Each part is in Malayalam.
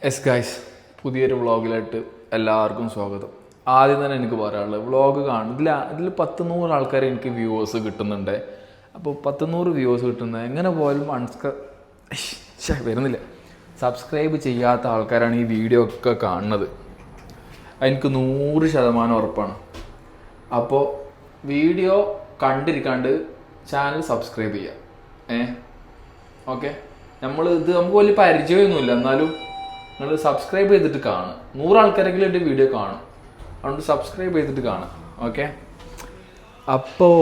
എസ് ഗൈസ്, പുതിയൊരു വ്ളോഗിലായിട്ട് എല്ലാവർക്കും സ്വാഗതം. ആദ്യം തന്നെ എനിക്ക് പറയാനുള്ളത്, വ്ളോഗ് കാണും ഇതിൽ 100 ആൾക്കാർ എനിക്ക് വ്യൂവേഴ്സ് കിട്ടുന്നുണ്ട്. അപ്പോൾ 100 വ്യൂവേഴ്സ് കിട്ടുന്നത് എങ്ങനെ പോലും വരുന്നില്ല. സബ്സ്ക്രൈബ് ചെയ്യാത്ത ആൾക്കാരാണ് ഈ വീഡിയോ ഒക്കെ കാണുന്നത്, എനിക്ക് 100% ഉറപ്പാണ്. അപ്പോൾ വീഡിയോ കണ്ടിരിക്കാണ്ട് ചാനൽ സബ്സ്ക്രൈബ് ചെയ്യുക. ഓക്കെ, നമുക്ക് വലിയ പരിചയമൊന്നുമില്ല, എന്നാലും നിങ്ങൾ സബ്സ്ക്രൈബ് ചെയ്തിട്ട് കാണും. 100 ആൾക്കാരെങ്കിലും എൻ്റെ വീഡിയോ കാണും, അതുകൊണ്ട് സബ്സ്ക്രൈബ് ചെയ്തിട്ട് കാണാം. ഓക്കെ, അപ്പോൾ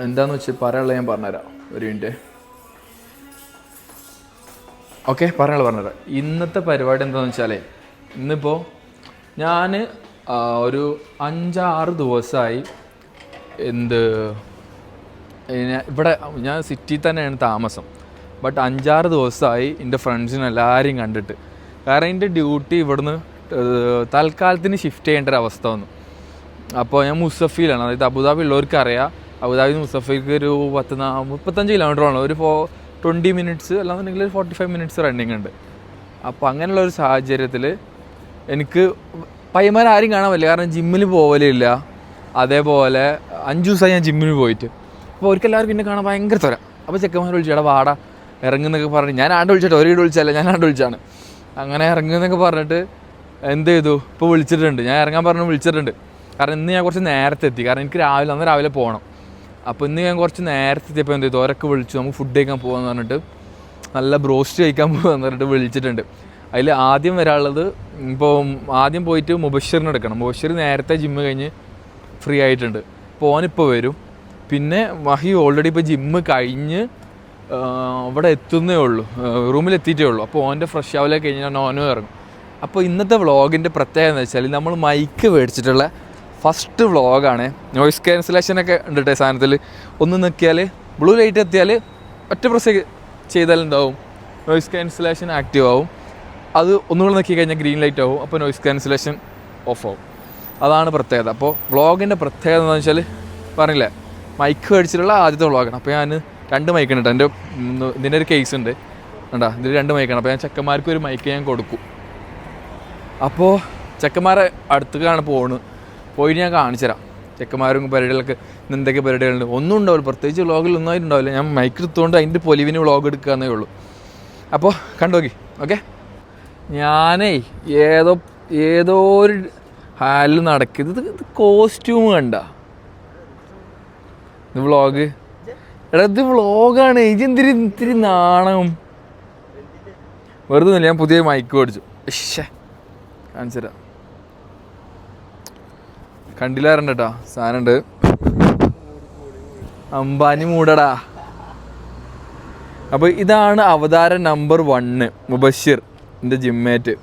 എന്താണെന്ന് വെച്ചാൽ പറയാനുള്ളത് ഞാൻ പറഞ്ഞുതരാം. ഒരു മിനിറ്റ്. ഓക്കെ, പറഞ്ഞുതരാം. ഇന്നത്തെ പരിപാടി എന്താണെന്ന് വെച്ചാലേ, ഇന്നിപ്പോൾ ഞാൻ ഒരു 5-6 ദിവസമായി ഇവിടെ ഞാൻ സിറ്റിയിൽ തന്നെയാണ് താമസം. ബട്ട് 5-6 ദിവസമായി എൻ്റെ ഫ്രണ്ട്സിനെല്ലാവരെയും കണ്ടിട്ട്. കാരണം എൻ്റെ ഡ്യൂട്ടി ഇവിടുന്ന് തൽക്കാലത്തിന് ഷിഫ്റ്റ് ചെയ്യേണ്ട ഒരു അവസ്ഥ വന്നു. അപ്പോൾ ഞാൻ മുസഫയിലാണ്, അതായത് അബുദാബി ഉള്ളവർക്ക് അറിയാം. അബുദാബി മുസഫയ്ക്ക് ഒരു 35 കിലോമീറ്ററാണ്, ഒരു 20 മിനിറ്റ്സ് അല്ലാന്നുണ്ടെങ്കിൽ 45 മിനിറ്റ്സ് റണ്ണിങ് ഉണ്ട്. അപ്പോൾ അങ്ങനെയുള്ളൊരു സാഹചര്യത്തിൽ എനിക്ക് പയ്യന്മാരാരും കാണാൻ പറ്റില്ല, കാരണം ജിമ്മിൽ പോകലില്ല. അതേപോലെ 5 ദിവസമായി ഞാൻ ജിമ്മിൽ പോയിട്ട്. അപ്പോൾ അവർക്കെല്ലാവർക്കും എന്നെ കാണാൻ ഭയങ്കര ത്വര. അപ്പോൾ ചെക്കന്മാർ വിളിച്ചു, വാടാ ഇറങ്ങുന്നൊക്കെ പറഞ്ഞ്, ഞാൻ ആണ്ട് വിളിച്ചിട്ട് ഒരു വീട് വിളിച്ചല്ല, ഞാൻ ആണ്ട് വിളിച്ചാണ്. അങ്ങനെ ഇറങ്ങുന്നൊക്കെ പറഞ്ഞിട്ട് എന്ത് ചെയ്തു, ഇപ്പോൾ വിളിച്ചിട്ടുണ്ട്. ഞാൻ ഇറങ്ങാൻ പറഞ്ഞു വിളിച്ചിട്ടുണ്ട്. കാരണം ഇന്ന് ഞാൻ കുറച്ച് നേരത്തെ എത്തി, കാരണം എനിക്ക് അന്ന് രാവിലെ പോകണം. അപ്പോൾ ഇന്ന് ഞാൻ കുറച്ച് നേരത്തെ എത്തിയപ്പോൾ എന്ത് ചെയ്തു, ഓരൊക്കെ വിളിച്ചു, നമുക്ക് ഫുഡ് കഴിക്കാൻ പോകാമെന്ന് പറഞ്ഞിട്ട്, നല്ല ബ്രോസ്റ്റ് കഴിക്കാൻ പോകാമെന്ന് പറഞ്ഞിട്ട് വിളിച്ചിട്ടുണ്ട്. അതിൽ ആദ്യം വരാനുള്ളത്, ഇപ്പോൾ ആദ്യം പോയിട്ട് മുബഷിറിന് എടുക്കണം. മുബഷിർ നേരത്തെ ജിമ്മ് കഴിഞ്ഞ് ഫ്രീ ആയിട്ടുണ്ട്, അപ്പോൾ ഓനിപ്പോൾ വരും. പിന്നെ മഹി ഓൾറെഡി ഇപ്പോൾ ജിമ്മ് കഴിഞ്ഞ് ഇവിടെ എത്തുന്നേ ഉള്ളൂ, റൂമിലെത്തിയിട്ടേ ഉള്ളൂ. അപ്പോൾ ഓൻ്റെ ഫ്രഷ് ആവലെ കഴിഞ്ഞാൽ ഓനും ഇറങ്ങും. അപ്പോൾ ഇന്നത്തെ വ്ളോഗിൻ്റെ പ്രത്യേകത എന്ന് വെച്ചാൽ, നമ്മൾ മൈക്ക് മേടിച്ചിട്ടുള്ള ഫസ്റ്റ് വ്ളോഗാണ്. നോയ്സ് ക്യാൻസലേഷനൊക്കെ ഉണ്ട് കേട്ടോ സാധനത്തിൽ. ഒന്ന് നോക്കിയാൽ ബ്ലൂ ലൈറ്റ് എത്തിയാൽ ഒറ്റ പ്രസ് ചെയ്താലുണ്ടാവും, നോയ്സ് ക്യാൻസലേഷൻ ആക്റ്റീവ് ആവും. അത് ഒന്നുകൂടെ നോക്കി കഴിഞ്ഞാൽ ഗ്രീൻ ലൈറ്റ് ആവും, അപ്പോൾ നോയ്സ് ക്യാൻസലേഷൻ ഓഫ് ആവും. അതാണ് പ്രത്യേകത. അപ്പോൾ വ്ളോഗിൻ്റെ പ്രത്യേകത എന്താണെന്ന് വെച്ചാൽ, പറഞ്ഞില്ലേ, മൈക്ക് മേടിച്ചിട്ടുള്ള ആദ്യത്തെ വ്ളോഗാണ്. അപ്പോൾ ഞാൻ 2 മൈക്കുണ്ട് കേട്ടോ. ഇതിൻ്റെ ഒരു കേസ് ഉണ്ട് കണ്ടാ, ഇതിൽ 2 മൈക്കാണ്. അപ്പോൾ ഞാൻ ചെക്കന്മാർക്ക് ഒരു മൈക്ക് ഞാൻ കൊടുക്കും. അപ്പോൾ ചെക്കന്മാരെ അടുത്തേക്കാണ് പോയിട്ട് ഞാൻ കാണിച്ചു തരാം ചെക്കന്മാരും പരിപാടികളൊക്കെ എന്തൊക്കെ പരിപാടികളുണ്ട്. ഒന്നും ഉണ്ടാവില്ല, പ്രത്യേകിച്ച് വ്ളോഗിൽ ഒന്നും ഉണ്ടാവില്ല. ഞാൻ മൈക്ക് എടുത്തുകൊണ്ട് അതിൻ്റെ പൊലിവിന് വ്ളോഗ് എടുക്കാന്നേ ഉള്ളൂ. അപ്പോൾ കണ്ടോക്കി. ഓക്കെ, ഞാനേ ഏതോ ഒരു ഹാലിൽ നടക്കുന്നത്. ഇത് കോസ്റ്റ്യൂം കണ്ട, ഇത് വ്ളോഗ്. എടാ ഇത് വ്ളോഗാണ്, ഇത്തിരി നാണം. വെറുതെ ഞാൻ പുതിയ മൈക്ക് മേടിച്ചു. കാണിച്ചു തരാം, കണ്ടില്ലാറുണ്ട് കേട്ടോ. സാധനമുണ്ട്, അംബാനി മൂടടാ. അപ്പോൾ ഇതാണ് അവതാരം നമ്പർ 1 മുബഷിർ, എൻ്റെ ജിമ്മേറ്റ്.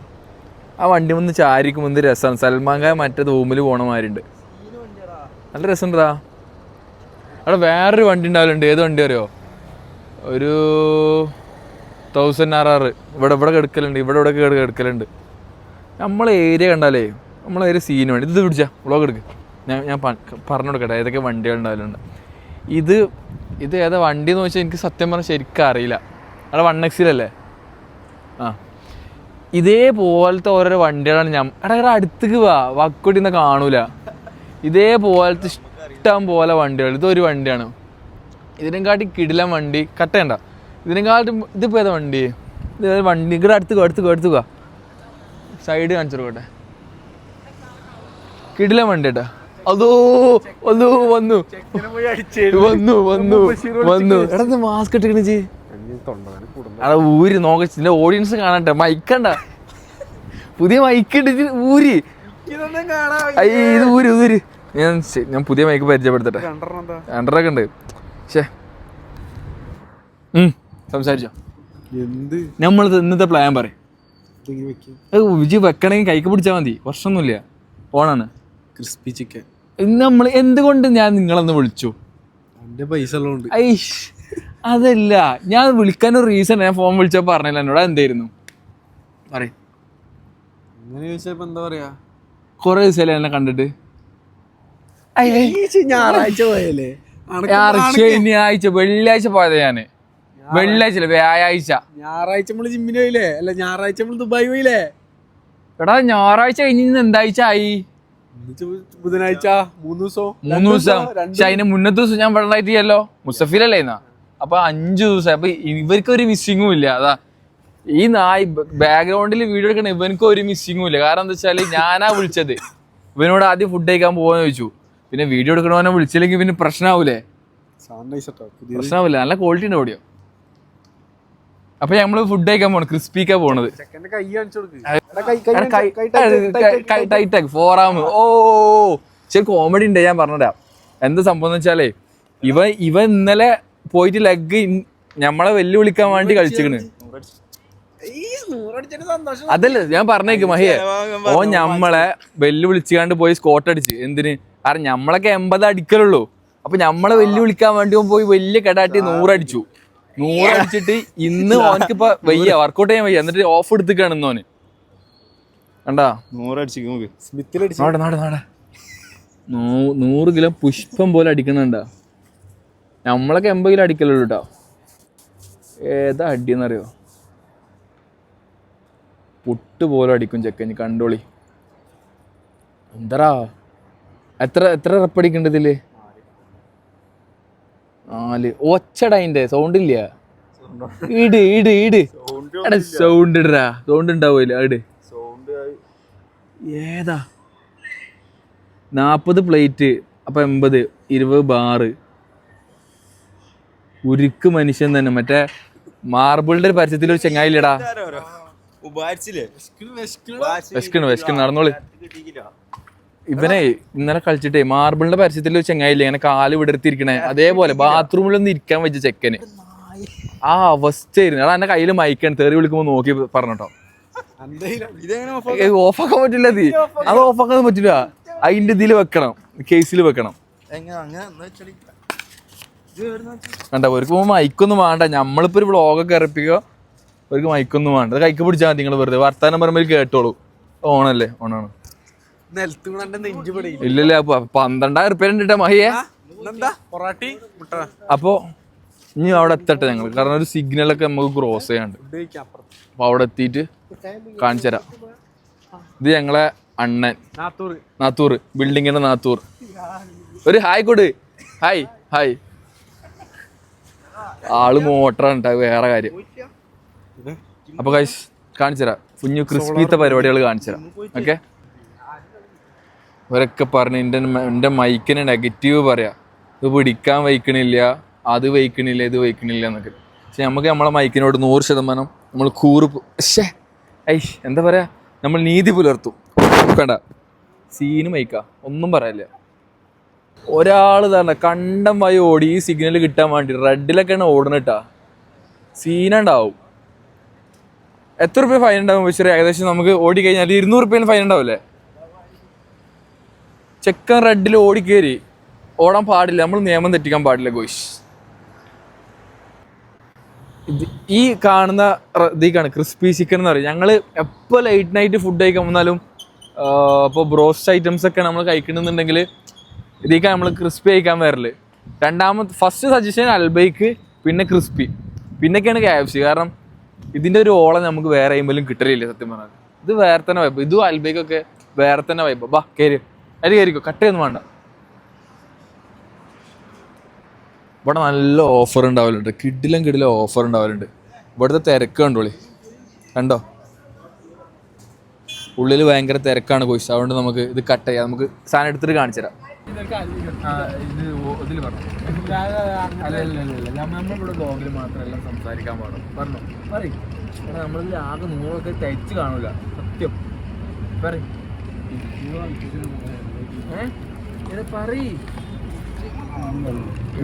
ആ വണ്ടി വന്ന് ചാരിക്കും എന്ത് രസമാണ്. സൽമാൻ ഖാൻ മറ്റേ റൂമിൽ പോണമാരുണ്ട്, നല്ല രസമുണ്ടാ. അവിടെ വേറൊരു വണ്ടി ഉണ്ടാവലുണ്ട്, ഏത് വണ്ടി അറിയോ, ഒരു 1000 ഇവിടെ കിടക്കലുണ്ട്, ഇവിടെ കിടക്കലുണ്ട്. നമ്മളെ ഏരിയ കണ്ടാലേ നമ്മളെ ഏരിയ സീന് വേണ്ടി ഇത് പിടിച്ചാൽ വ്ളോഗ് എടുക്കുക. ഞാൻ പറഞ്ഞു കൊടുക്കട്ടെ ഏതൊക്കെ വണ്ടികൾ ഉണ്ടാവലുണ്ട്. ഇത് ഏതാ വണ്ടി എന്ന് വെച്ചാൽ എനിക്ക് സത്യം പറഞ്ഞാൽ ശരിക്കും അറിയില്ല. അവിടെ 1XL ഇതേപോലത്തെ ഓരോരോ വണ്ടികളാണ് എടാ അടുത്തേക്ക് വക്കോട്ടി നിന്ന് കാണൂല. ഇതേപോലത്തെ ഇഷ്ടം പോലെ വണ്ടികൾ. ഇതൊരു വണ്ടിയാണ്, ഇതിനെക്കാട്ടി കിടിലൻ വണ്ടി കട്ടേണ്ട. ഇതിനെക്കാട്ടും ഇതിപ്പോൾ ഏതാ വണ്ടി, ഇത് വണ്ടി ഇവിടെ അടുത്തുക സൈഡ് കാണിച്ചു കൊടുക്കട്ടെ. കിടിലൻ വണ്ടി കേട്ടാ. അതോ വന്നു എടാ മാസ്ക് ഇട്ടിക്കണ എടാ ഊരി നോക്ക, ഓഡിയൻസ് കാണട്ടെ. മൈക്കണ്ട, പുതിയ മൈക്ക് ഇട്ടിട്ട് ഊരി ഇത് ഊരി. ഞാൻ പുതിയ മൈക്ക് പരിചയപ്പെടുത്തട്ടെ. 2.5 ഉണ്ട്. സംസാരിച്ചോ, നമ്മൾ ഇന്നത്തെ പ്ലാൻ പറയും. വിജി വെക്കണമെങ്കിൽ കൈക്ക് പിടിച്ചാൽ മതി, പ്രശ്നമൊന്നുമില്ല. ഓണാണ് ക്രിസ്പി ചിക്കൻ. നമ്മൾ എന്തുകൊണ്ട് ഞാൻ നിങ്ങളൊന്ന് വിളിച്ചു, പൈസ ഉള്ളതുകൊണ്ട്. അതല്ല, ഞാൻ വിളിക്കാനൊരു റീസൺ. ഞാൻ ഫോൺ വിളിച്ചാൽ പറഞ്ഞില്ല എന്നോട്, എന്തായിരുന്നു പറയും. അങ്ങനെ ചോദിച്ചപ്പോ എന്താ പറയാ, കുറെ ദിവസമല്ലേ എന്നെ കണ്ടിട്ട്. ഞായറാഴ്ച പോയല്ലേ, ശനിയാഴ്ച വെള്ളിയാഴ്ച പോയത്. വെള്ളിയാഴ്ച വ്യാഴാഴ്ച. ഞായറാഴ്ച നമ്മള് ജിമ്മിന് പോയില്ലേ? അല്ല ഞായറാഴ്ച നമ്മള് ദുബായ് പോയില്ലേ? എടാ ഞായറാഴ്ച കഴിഞ്ഞ് എന്താഴ്ച ആയി? ബുധനാഴ്ച 3 ദിവസം. 3 ദിവസം. പക്ഷെ അതിന് മുന്നത്തെ ദിവസം ഞാൻ വെള്ളമായിട്ട് ചെയ്യല്ലോ, മുസഫിലല്ലേ ഇന്നാ. അപ്പൊ 5 ദിവസം. അപ്പൊ ഇവർക്ക് ഒരു മിസ്സിങ്ങും ഇല്ല. അതാ ഈ ബാക്ക്ഗ്രൗണ്ടിൽ വീഡിയോ എടുക്കണ ഇവനക്ക് ഒരു മിസ്സിങ്ങും ഇല്ല. കാരണം എന്താ വെച്ചാല് ഞാനാ വിളിച്ചത്. ഇവനോട് ആദ്യം ഫുഡ് കഴിക്കാൻ പോകാന്ന് ചോദിച്ചു. പിന്നെ വീഡിയോ എടുക്കണവനെ വിളിച്ചില്ലെങ്കിൽ പിന്നെ പ്രശ്നമാവൂലേ? പ്രശ്നമാവില്ല, നല്ല ക്വാളിറ്റി ഉണ്ട് ഓഡിയോ. അപ്പൊ നമ്മള് ഫുഡ് കഴിക്കാൻ പോണു, ക്രിസ്പിക്കാ പോണത്. ടൈറ്റാക്ക് ഫോറാം. ഓ ശരി, കോമഡി ഉണ്ട്. ഞാൻ പറഞ്ഞുതരാം എന്താ സംഭവം എന്ന് വെച്ചാലേ, ഇവ ഇന്നലെ പോയിട്ട് ലെഗ് നമ്മളെ വെല്ലുവിളിക്കാൻ വേണ്ടി കളിച്ചിക്കണ്. അതല്ല ഞാൻ പറഞ്ഞേക്ക് മഹിയെ, ഓ ഞമ്മളെ വെല്ലുവിളിച്ചാണ്ട് പോയി സ്കോട്ട് അടിച്ച്. എന്തിന്? കാരണം ഞമ്മളൊക്കെ 80 അടിക്കലുള്ളൂ. അപ്പൊ ഞമ്മളെ വെല്ലുവിളിക്കാൻ വേണ്ടി ഓൻ പോയി വലിയ കടാട്ടി 100 അടിച്ചു. 100 അടിച്ചിട്ട് ഇന്ന് ഓനക്കിപ്പോ വയ്യ, വർക്കൗട്ട് ചെയ്യാൻ വയ്യ. എന്നിട്ട് ഓഫ് എടുത്തിക്കാണ് ഇന്നോന്. കണ്ടാ 100 കിലോ പുഷ്പം പോലെ അടിക്കണണ്ട. നമ്മളൊക്കെ 80 കിലോ അടിക്കലുള്ളൂ കേട്ടോ. ഏതാ അടിയെന്നറിയോ? പുട്ട് പോലെ അടിക്കും ചെക്കൻ, കണ്ടോളി. എന്താ എത്ര റെപ്പ് അടിക്കണ്ട ഇതില്? 4. ഒച്ചടതിന്റെ സൗണ്ട് ഇല്ല. ഇട് ഇട് ഇട് എടാ സൗണ്ട് ഇടറാ, സൗണ്ട് ഉണ്ടാവുമല്ലോ. ഇട്. ഏതാ 40 പ്ലേറ്റ് അപ്പൊ 80, 20 ബാറ്. ഉരുക്ക് മനുഷ്യൻ തന്നെ. മറ്റേ മാർബിളിന്റെ ഒരു പരസ്യത്തിൽ ഒരു ചെങ്ങായില്ലടാ, നടന്നോളി. ഇവനെ ഇന്നലെ കളിച്ചിട്ടേ മാർബിളിന്റെ പരസ്യത്തിൽ ഒരു ചെങ്ങായില്ലേ ഇങ്ങനെ കാല് വിടർത്തിരിക്കണേ, അതേപോലെ ബാത്റൂമിലൊന്നും ഇരിക്കാൻ വെച്ച ചെക്കന് ആ അവസ്ഥയായിരുന്നു. അതാ എന്റെ കയ്യില് മൈക്കാണ്, തെറി വിളിക്കുമ്പോ നോക്കി പറഞ്ഞോ. ഓഫാക്കാൻ പറ്റില്ല, അത് ഓഫാക്കാൻ പറ്റില്ല. അതിന്റെ ഇതിൽ വെക്കണം, കേസിൽ വെക്കണം. വേണ്ട അവർക്ക് മൈക്കൊന്നും വേണ്ട. നമ്മളിപ്പോ ഒരു വ്ളോഗൊക്കെ ഇറപ്പിക്കുക, അവർക്ക് മൈക്കൊന്നും വേണ്ട. അത് കൈക്ക് പിടിച്ചാൽ മതി. നിങ്ങൾ വെറുതെ വർത്താനം പറയുമ്പോൾ കേട്ടോളൂ. ഓണല്ലേ? ഓണാണ്. ഇല്ലല്ല 12,000 ഉറുപ്പ്യ ഉണ്ട് മഹിയെ. അപ്പൊ ഇനി അവിടെ എത്തട്ടെ ഞങ്ങൾ, കാരണം ഒരു സിഗ്നലൊക്കെ നമുക്ക് ക്രോസ് ചെയ്യാണ്ട്. അപ്പൊ അവിടെ എത്തിയിട്ട് കാണിച്ചു തരാം. ഇത് ഞങ്ങളെ അണ്ണൻ നാത്തൂർ, ബിൽഡിങ്ങിന്റെ നാത്തൂർ. ഒരു ഹായ് കൊടു. Hi hi. ആള് മോട്ടറാണ് ട്ടോ, വേറെ കാര്യം. അപ്പൊ ഗൈസ് കാണിച്ചു തരാം, കുഞ്ഞു ക്രിസ്പിത്തെ പരിപാടികൾ കാണിച്ചു തരാം. ഓക്കെ, അവരൊക്കെ പറഞ്ഞു എൻ്റെ മൈക്കിന് നെഗറ്റീവ് പറയാ, ഇത് പിടിക്കാൻ വയ്ക്കണില്ല, അത് വയ്ക്കണില്ല, ഇത് വയ്ക്കണില്ല എന്നൊക്കെ. പക്ഷെ നമുക്ക് നമ്മളെ മൈക്കിനോട് 100% നമ്മൾ എന്താ പറയാ, നമ്മൾ നീതി പുലർത്തും. വേണ്ട സീന് മൈക്കാ, ഒന്നും പറയാനില്ല. ഒരാൾ തന്നെ കണ്ടം വായി ഓടി ഈ സിഗ്നൽ കിട്ടാൻ വേണ്ടി റെഡിലൊക്കെയാണ് ഓടണിട്ടാ, സീനുണ്ടാവും. എത്ര റുപ്യ ഫൈൻ ഉണ്ടാവും? പക്ഷേ ഏകദേശം നമുക്ക് ഓടി കഴിഞ്ഞാൽ 200 റുപ്യേന് ഫൈൻ ഉണ്ടാവില്ലേ? ചെക്കൻ റെഡിൽ ഓടിക്കേറി, ഓടാൻ പാടില്ല, നമ്മൾ നിയമം തെറ്റിക്കാൻ പാടില്ല ഗോയ്സ്. ഈ കാണുന്ന ഇതിക്കാണ് ക്രിസ്പി ചിക്കൻ എന്ന് പറയും. ഞങ്ങൾ എപ്പോൾ ലൈറ്റ് നൈറ്റ് ഫുഡ് കഴിക്കാൻ വന്നാലും ഇപ്പോൾ ബ്രോസ്റ്റ് ഐറ്റംസ് ഒക്കെ നമ്മൾ കഴിക്കണമെന്നുണ്ടെങ്കിൽ ഇതിക്കാണ് നമ്മൾ ക്രിസ്പി കഴിക്കാൻ വരല്. ഫസ്റ്റ് സജഷൻ അൽബൈക്ക്, പിന്നെ ക്രിസ്പി, പിന്നൊക്കെയാണ് KFC. കാരണം ഇതിൻ്റെ ഒരു ഓളം നമുക്ക് വേറെ കഴിയുമ്പോഴും കിട്ടലില്ല സത്യം പറഞ്ഞാൽ. ഇത് വേറെ തന്നെ വൈബ്, ഇതും അൽബൈക്കൊക്കെ വേറെ തന്നെ വൈബ്. ബാ കയറി, അതിൽ കയറിക്കോ, കട്ടയൊന്നും വേണ്ട. ഇവിടെ നല്ല ഓഫർ ഉണ്ടാവലുണ്ട്, കിടിലം ഓഫർ ഉണ്ടാവലുണ്ട്. ഇവിടുത്തെ തിരക്ക് കണ്ടോളി, കണ്ടോ? ഉള്ളിൽ ഭയങ്കര തിരക്കാണ് കോഴ്സ്. അതുകൊണ്ട് നമുക്ക് ഇത് കട്ട് ചെയ്യാം. നമുക്ക് സാധനം എടുത്തിട്ട് കാണിച്ചു തരാം. നമ്മളിവിടെ ബ്ലോഗിൽ മാത്രമല്ല സംസാരിക്കാൻ പാടും. പറഞ്ഞോ, പറയും. നമ്മളിൽ ആകെ 100 തയ്ച്ച് കാണൂല, സത്യം പറയും.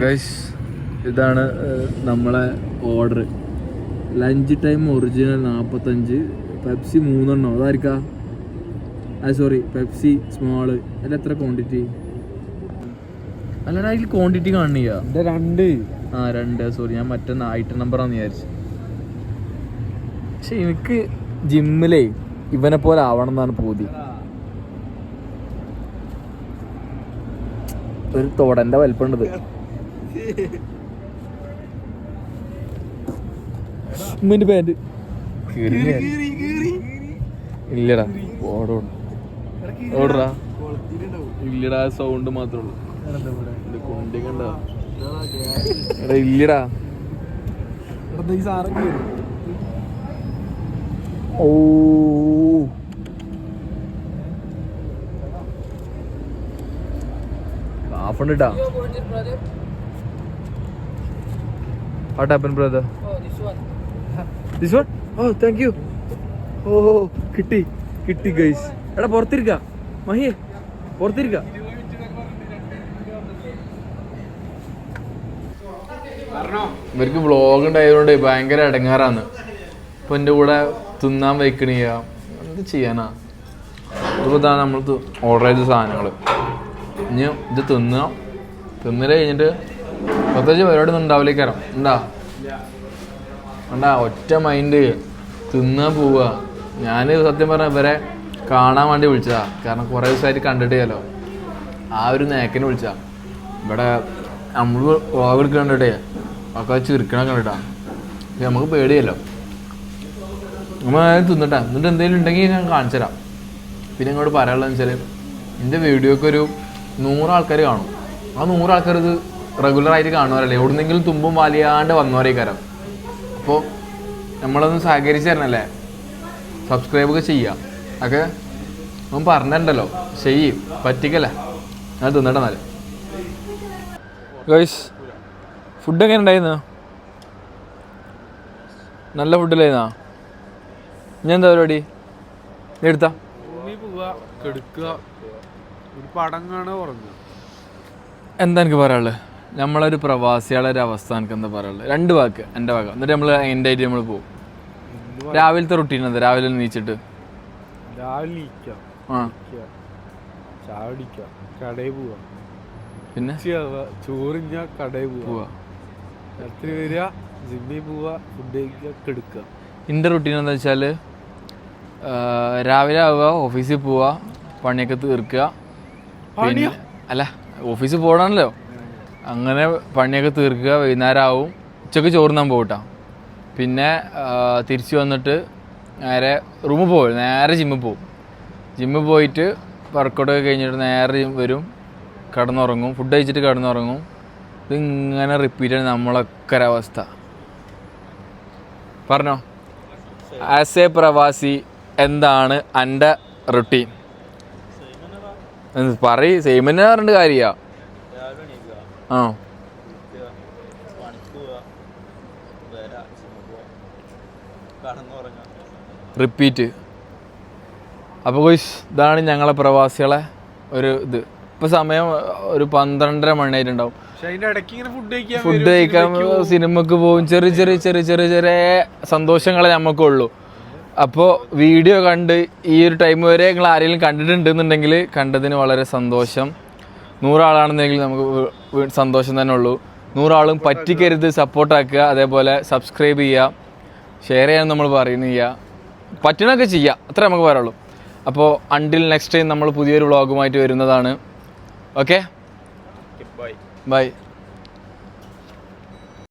ഗൈസ് ഇതാണ് നമ്മളെ order. Lunch time original 45, Pepsi 3 എണ്ണം. അതായിരിക്കാം, സോറി പെപ്സി സ്മോള്. അതിൽ എത്ര ക്വാണ്ടിറ്റി? അല്ലാതെ അതിൽ ക്വാണ്ടിറ്റി കാണില്ല. 2 സോറി, ഞാൻ മറ്റേ ഐറ്റം നമ്പറാന്ന് വിചാരിച്ചു. പക്ഷെ എനിക്ക് ജിമ്മിലേ ഇവനെ പോലെ ആവണം എന്നാണ് പൂതി. ഒരു തോടന്റെ വലിപ്പമുണ്ടത്. ഉമ്മിന്റെ പാൻറ് ഇല്ലടാ ഓടോ ഓടറാ ഇല്ലടാ സൗണ്ട് മാത്രമേ ഉള്ളൂ കൊണ്ടി കണ്ടോ എടാ ഇല്ലടാ ഓ ഹാഫുണ്ടാ What happened, brother? Oh, this one. This one? Oh, thank you. Oh, കിട്ടി കിട്ടി ഗൈസ്. എടാ പുറത്തിരിക്ക മഹിയെ പുറത്തിരിക്ക. ഇവർക്ക് വ്ളോഗ് ഉണ്ടായതുകൊണ്ട് ഭയങ്കര ഇടങ്ങാറാണ്. ഇപ്പൊ എൻ്റെ കൂടെ തിന്നാൻ വയ്ക്കണില്ല, എന്ത് ചെയ്യാനാ. ഇതിപ്പോൾ ഇതാണ് നമ്മൾ ഓർഡർ ചെയ്ത സാധനങ്ങൾ. ഇനി ഇത് തിന്നല് കഴിഞ്ഞിട്ട് പ്രത്യേകിച്ച് പരിപാടി ഒന്നും ഉണ്ടാവില്ലേക്കാരം ഉണ്ടാ ഒറ്റ മൈൻഡ് തിന്നാൻ പോവുക. ഞാൻ സത്യം പറഞ്ഞാൽ ഇവരെ കാണാൻ വേണ്ടി വിളിച്ചതാ, കാരണം കുറേ ദിവസമായിട്ട് കണ്ടിട്ടില്ലല്ലോ. ആ ഒരു നേക്കിനെ വിളിച്ചാ. ഇവിടെ നമ്മൾ വ്ളോഗ് എടുക്കാൻ കണ്ടിട്ടേ ഒക്കെ ചിരിക്കണം കണ്ടിട്ടാ. നമുക്ക് പേടിയല്ലോ. നമ്മൾ തിന്നിട്ടാ എന്നിട്ട് എന്തെങ്കിലും ഉണ്ടെങ്കിൽ ഞാൻ കാണിച്ചു തരാം. പിന്നെ ഇങ്ങോട്ട് പറയാനുള്ളതെന്ന് വെച്ചാൽ എൻ്റെ വീഡിയോക്ക് ഒരു 100 ആൾക്കാർ കാണും. ആ 100 ആൾക്കാർ ഇത് റെഗുലറായിട്ട് കാണുന്നവരല്ലേ, എവിടുന്നെങ്കിലും തുമ്പും വലിയാണ്ട് വന്നവരേ കാരം. അപ്പോൾ നമ്മളൊന്ന് സഹകരിച്ച് തരണല്ലേ, സബ്സ്ക്രൈബ് ഒക്കെ ചെയ്യുക. ഒക്കെ നമ്മൾ പറഞ്ഞിട്ടുണ്ടല്ലോ, ചെയ്യും പറ്റിക്കല്ലേ. ഞാൻ തിന്നിട്ടെ എന്നാല് ഗൈസ്. ഫുഡ് എങ്ങനെ ഉണ്ടായിരുന്നോ? നല്ല ഫുഡിലായിരുന്നോ? ഞാൻ എന്താ പരിപാടി എടുത്താ എന്താ എനിക്ക് പറയാനുള്ളത്? നമ്മളൊരു പ്രവാസികളുടെ ഒരു അവസ്ഥ എനിക്ക് എന്താ പറയാനുള്ളത്? 2 വാക്ക് എൻ്റെ വാക്ക്. എന്നിട്ട് നമ്മൾ എൻ്റെ ആയിട്ട് നമ്മൾ പോകും. രാവിലത്തെ റുട്ടീൻ എന്താ? രാവിലെ നീച്ചിട്ട് പിന്നെ ചോറിഞ്ഞ കടയിൽ പോവാ, ജിമ്മിൽ പോവാ, ഫുഡ് കഴിക്കുക. എൻ്റെ റുട്ടീൻ എന്താ വെച്ചാൽ രാവിലെ ആവുക, ഓഫീസിൽ പോവുക, പണിയൊക്കെ തീർക്കുക. പിന്നെ അല്ല ഓഫീസിൽ പോകണമല്ലോ, അങ്ങനെ പണിയൊക്കെ തീർക്കുക. വൈകുന്നേരം ആവും, ഉച്ചക്ക് ചോറുന്നാൻ പോകട്ടാ. പിന്നെ തിരിച്ച് വന്നിട്ട് നേരെ റൂമിൽ പോകും, നേരെ ജിമ്മിൽ പോകും. ജിമ്മിൽ പോയിട്ട് വർക്കൗട്ടൊക്കെ കഴിഞ്ഞിട്ട് നേരെ വരും, കിടന്നുറങ്ങും, ഫുഡ് കഴിച്ചിട്ട് കിടന്നുറങ്ങും. ഇതിങ്ങനെ റിപ്പീറ്റാണ് നമ്മളൊക്കെ ഒരവസ്ഥ. പറഞ്ഞോ, ആസ് എ പ്രവാസി എന്താണ് എൻ്റെ റുട്ടീൻ? പറയ്. സെയിമെന്നെ പറഞ്ഞിട്ട് കാര്യ. ആ റിപ്പീറ്റ്. അപ്പോൾ ഗോയ്സ് ഇതാണ് ഞങ്ങളെ പ്രവാസികളെ ഒരു ഇത്. ഇപ്പം സമയം ഒരു 12:30 മണിയായിട്ടുണ്ടാവും. ഫുഡ് കഴിക്കാൻ, സിനിമക്ക് പോകും, ചെറിയ ചെറിയ ചെറിയ ചെറിയ ചെറിയ സന്തോഷങ്ങളെ നമുക്കുള്ളൂ. അപ്പോൾ വീഡിയോ കണ്ട് ഈ ഒരു ടൈം വരെ നിങ്ങൾ ആരെങ്കിലും കണ്ടിട്ടുണ്ടെന്നുണ്ടെങ്കിൽ കണ്ടതിന് വളരെ സന്തോഷം. 100 ആളാണെന്നെങ്കിൽ നമുക്ക് സന്തോഷം തന്നെ ഉള്ളൂ. 100 ആളും പറ്റിക്കരുത്, സപ്പോർട്ടാക്കുക. അതേപോലെ സബ്സ്ക്രൈബ് ചെയ്യുക, ഷെയർ ചെയ്യാൻ നമ്മൾ പറയുക, പറ്റണമൊക്കെ ചെയ്യുക. അത്രേ നമുക്ക് പറയുള്ളൂ. അപ്പോൾ അണ്ടിൽ നെക്സ്റ്റ് ടൈം നമ്മൾ പുതിയൊരു വ്ളോഗുമായിട്ട് വരുന്നതാണ്. Okay, by.